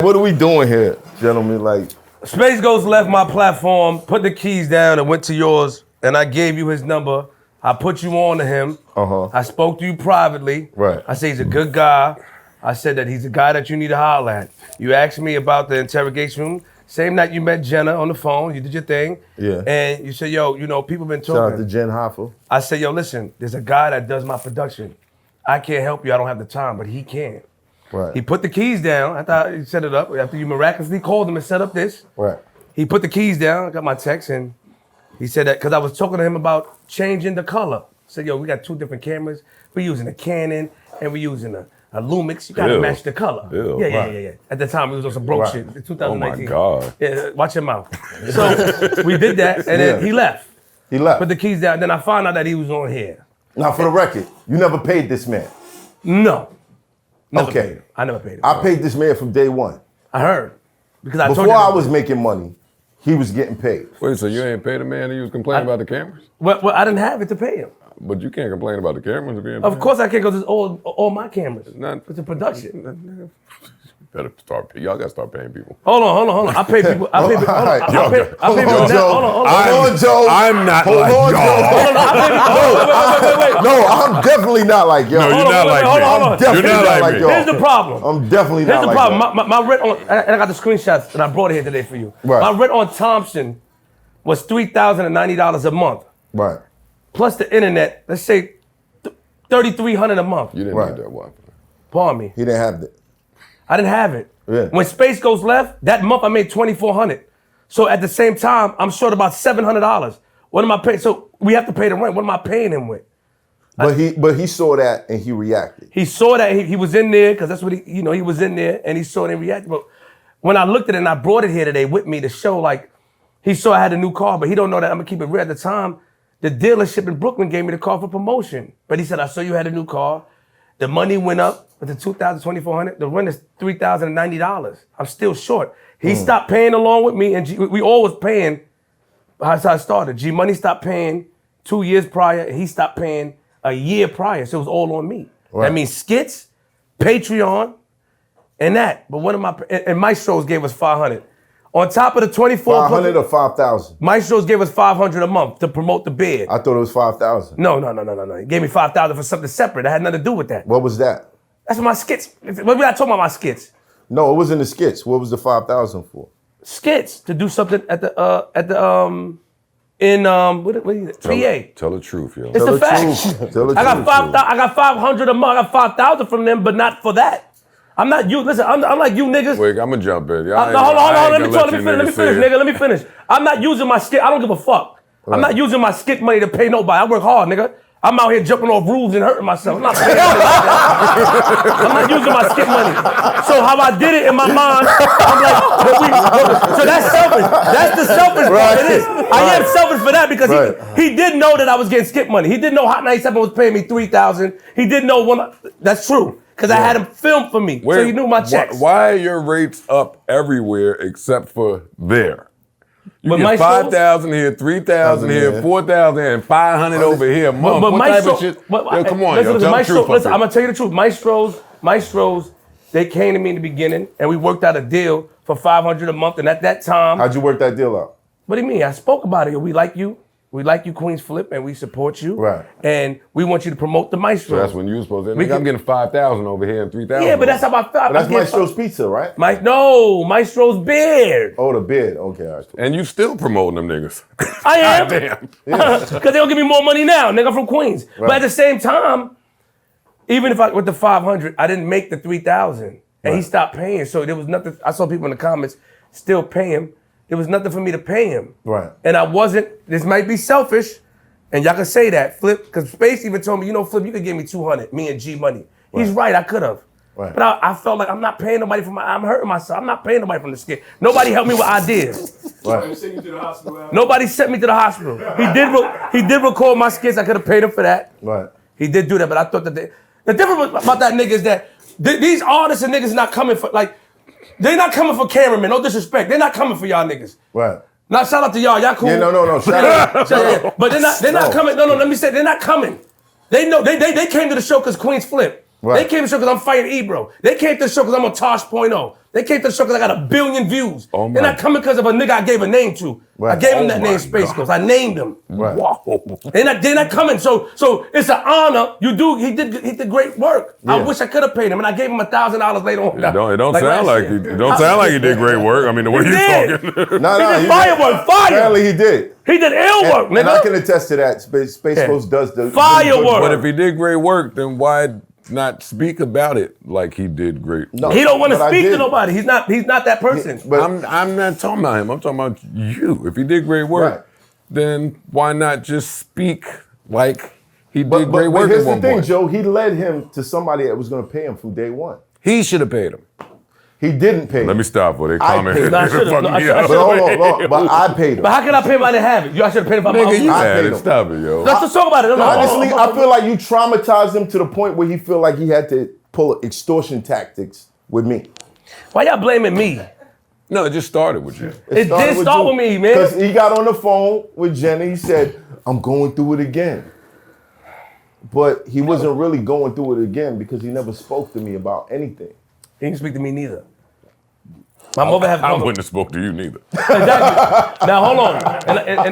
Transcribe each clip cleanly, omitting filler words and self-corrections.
What are we doing here, gentlemen? Like, Space Ghost left my platform, put the keys down, and went to yours, and I gave you his number. I put you on to him. I spoke to you privately. Right. I said he's a good guy. I said that he's a guy that you need to holler at. You asked me about the interrogation room. Same night you met Jenna on the phone. You did your thing. Yeah. And you said, yo, you know, people been talking. Shout out to Jen Hoffa. I said, yo, listen, there's a guy that does my production. I can't help you. I don't have the time, but he can. Right. He put the keys down. I thought he set it up. After you miraculously called him and set up this. Right. He put the keys down. I got my text, and he said that because I was talking to him about changing the color. I said, yo, we got 2 different cameras. We're using a Canon and we're using a Lumix. You gotta match the color. Yeah. At the time, it was on some broke shit. 2019. Oh my God. Yeah, watch your mouth. So we did that, and then he left. He left. Put the keys down. Then I found out that he was on here. Now, for the record, you never paid this man. No. Never Okay. paid him. I never paid him. I paid this man from day one. I heard. Because Before I was making money, he was getting paid. Wait, so you ain't paid a man and you was complaining about the cameras? Well, I didn't have it to pay him. But you can't complain about the cameras being paid. Of course I can't, because it's all my cameras. It's a production. You better start paying. Y'all gotta start paying people. Hold on. I pay people. I pay people. I pay people. Hold on, Joe. I'm not Hold like on, y'all. Wait. No, I'm definitely not like y'all. No, you're not like me. Hold on. You're not like me. y'all. Here's the problem. I'm definitely not like Here's the problem. y'all. My rent on, and I got the screenshots, and I brought it here today for you. Right. My rent on Thompson was $3,090 a month. Right. Plus the internet, let's say $3,300 a month. You didn't Right. need that one. Pardon me. He didn't have that. I didn't have it. Yeah. When Space Ghost left, that month I made $2,400. So at the same time, I'm short about $700. What am I paying? So we have to pay the rent. What am I paying him with? But he saw that and he reacted. He saw that he was in there, because that's what he was in there, and he saw it and reacted. But when I looked at it and I brought it here today with me to show, like, he saw I had a new car, but he don't know that I'm gonna keep it real. At the time, the dealership in Brooklyn gave me the car for promotion. But he said, I saw you had a new car. The money went up with the $2,400. The rent is $3,090. I'm still short. He stopped paying along with me, and we all was paying. That's how I started. G Money stopped paying 2 years prior, and he stopped paying a year prior. So it was all on me. Right. That means skits, Patreon, and that. But one of my and Maestros gave us $500. On top of the 24, $500 or $5,000? Maestros gave us $500 a month to promote the bid. I thought it was $5,000. No. He gave me $5,000 for something separate. That had nothing to do with that. What was that? That's my skits. We're not talking about my skits. No, it wasn't the skits. What was the $5,000 for? Skits to do something at the PA. Tell the truth, yo. It's the fact. I got $500 a month. I got $5,000 from them, but not for that. I'm not you. Listen, I'm like you niggas. Wait, I'm gonna jump in. Hold on. Let me finish, nigga. Let me finish. I'm not using my skit. I don't give a fuck. Right. I'm not using my skit money to pay nobody. I work hard, nigga. I'm out here jumping off roofs and hurting myself. I'm not paying I'm not using my skit money. So how I did it in my mind, I'm like, so that's selfish. That's the selfish part. It is. I am selfish for that because he did know that I was getting skit money. He did know Hot 97 was paying me $3,000. He did know that's true. Because I had him film for me, so he knew my checks. Why are your rates up everywhere except for there? You get 5,000 here, 3,000 here, 4,000 here, and 500 over here a month. What type of shit? Yo, come on, yo, tell the truth. Listen, I'm gonna tell you the truth. Maestros, they came to me in the beginning, and we worked out a deal for $500 a month. And at that time, how'd you work that deal out? What do you mean? I spoke about it. We like you. We like you, QUEENZFLIP, and we support you. Right. And we want you to promote the Maestro. So that's when you were supposed to. I'm getting 5,000 over here and 3,000. Yeah, but that's how I felt. But that's Maestro's Pizza, right? No, Maestro's Beard. Oh, the beard. Okay, all right. And you still promoting them niggas. I am. Damn. Because they don't give me more money now, nigga, from Queens. Right. But at the same time, even if with the 500, I didn't make the 3,000, and he stopped paying. So there was nothing. I saw people in the comments still pay him. There was nothing for me to pay him. Right. And I wasn't. This might be selfish. And y'all can say that, Flip, because Space even told me, Flip, you could give me 200, me and G Money. He's right, I could have. Right. But I felt like I'm not paying nobody I'm hurting myself. I'm not paying nobody from the skit. Nobody helped me with ideas. Right. Nobody sent me to the hospital. He did record my skits. I could have paid him for that. Right. He did do that, but I thought that the difference about that nigga is that these artists and niggas not coming for, like, they're not coming for cameramen, no disrespect. They're not coming for y'all niggas. Right. Now, shout out to y'all cool. Yeah, no, shout out. But they're not coming. No, let me say, they're not coming. They know, they came to the show because QUEENZFLIP. Right. They came to the show because I'm fighting Ebro. They came to the show because I'm on Tosh.0. They came to the show because I got 1 billion views. Oh, They're not coming because of a nigga I gave a name to. Right. I gave him that name, Space Ghost. I named him. Right. Whoa. They're not coming. So it's an honor. He did great work. Yeah. I wish I could have paid him, and I gave him $1,000 later on. It don't sound like he did great work. I mean, the way you're talking. No, he did firework. Apparently he did. He did ill work, nigga. And I can attest to that. Space Ghost does the firework. But if he did great work, then why not speak about it like he did great? No, he don't want to speak to nobody. He's not that person. But I'm not talking about him. I'm talking about you. If he did great work, Right. then why not just speak like he did great work But here's at one the thing, point? Joe. He led him to somebody that was going to pay him from day one. He should have paid him. He didn't pay him. Let me stop for they I comment. paid him. No, I should've. Fuck No, I me should've. up. But hold on, but I paid him. But how can I pay him if I didn't have it? I should have paid him if I Nigga, you I had paid it. him. Stop it, yo. Let's just talk about it. No, Honestly, I feel like you traumatized him to the point where he feel like he had to pull extortion tactics with me. Why y'all blaming me? No, it just started with you. It did start with me, man. Because he got on the phone with Jenny. He said, I'm going through it again. But he wasn't really going through it again because he never spoke to me about anything. He didn't speak to me neither. My mother have I wouldn't have spoke to you neither. Exactly. Now hold on,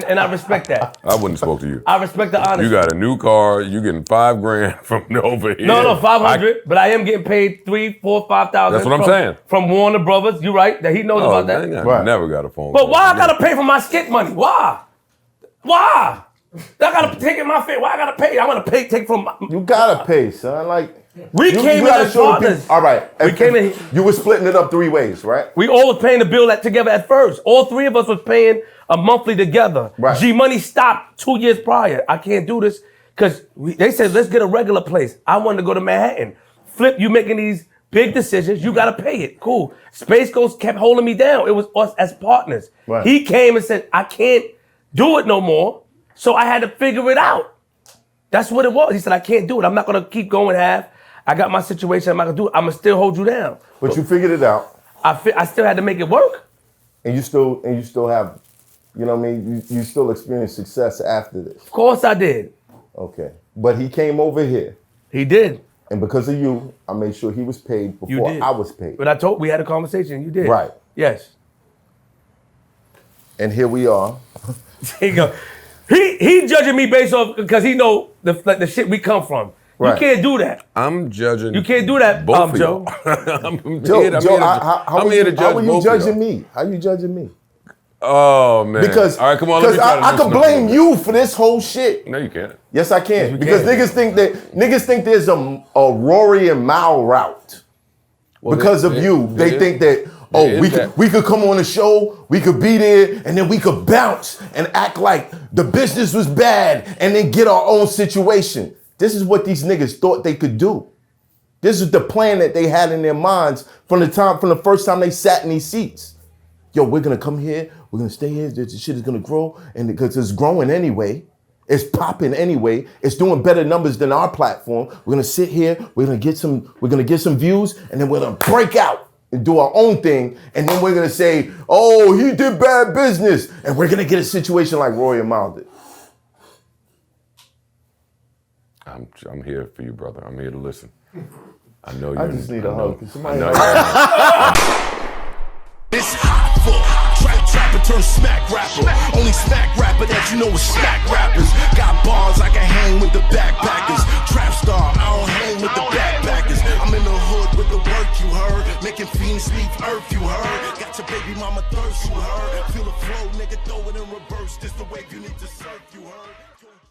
and I respect that. I wouldn't have spoke to you. I respect the honesty. You got a new car. You getting $5,000 from over here. No, 500. But I am getting paid 3, 4, 5,000. That's what I'm saying. From Warner Brothers. You right? That he knows about that. I never got a phone But call. why I gotta pay for my skit money? Why? I gotta take it in my face. Why I gotta pay? I wanna take from my. You gotta pay, son. Like We came in gotta as show the partners. people- All right. We came in. You were splitting it up 3 ways, right? We all was paying the bill together at first. All 3 of us was paying a monthly together. Right. G Money stopped 2 years prior. I can't do this because they said let's get a regular place. I wanted to go to Manhattan. Flip, you making these big decisions, you gotta pay it. Cool. Space Ghost kept holding me down. It was us as partners. Right. He came and said, I can't do it no more. So I had to figure it out. That's what it was. He said, I can't do it. I'm not gonna keep going half. I got my situation. I'm not gonna do it. I'm gonna still hold you down. But you figured it out. I still had to make it work. And you still have, you know what I mean? You still experience success after this. Of course I did. Okay. But he came over here. He did. And because of you, I made sure he was paid before did. I was paid. But we had a conversation. You did. Right. Yes. And here we are. There you go. He judging me based off because he know the shit we come from. Right. You can't do that. I'm judging. You can't do that, both of Joe. I'm Joe, here to judge how are you both of y'all. judging me? How you judging me? Oh man. Because all right, come on. Let me try to I could loosen up blame a little you for this whole shit. bit. No, you can't. Yes, I can. you Because can. niggas think there's a Rory and Mal route. Because of you, they think that we could come on the show, we could be there, and then we could bounce and act like the business was bad, and then get our own situation. This is what these niggas thought they could do. This is the plan that they had in their minds from the first time they sat in these seats. Yo, we're gonna come here, we're gonna stay here, this shit is gonna grow, and because it's growing anyway, it's popping anyway, it's doing better numbers than our platform. We're gonna sit here, we're gonna get some views, and then we're gonna break out and do our own thing, and then we're gonna say, oh, he did bad business, and we're gonna get a situation like Roy and Mal did. I'm here for you, brother. I'm here to listen. I know you. I just need a hug. Somebody It's Hoffa, trapper turn smack rapper. Only smack rapper that you know is smack rappers. Got bars, I can hang with the backpackers. Trap star, I don't hang with the backpackers. I'm in the hood with the work you heard. Making fiends leave earth you heard. Got your baby mama thirst you heard. Feel the flow, nigga, throw it in reverse. This the wave you need to surf you heard.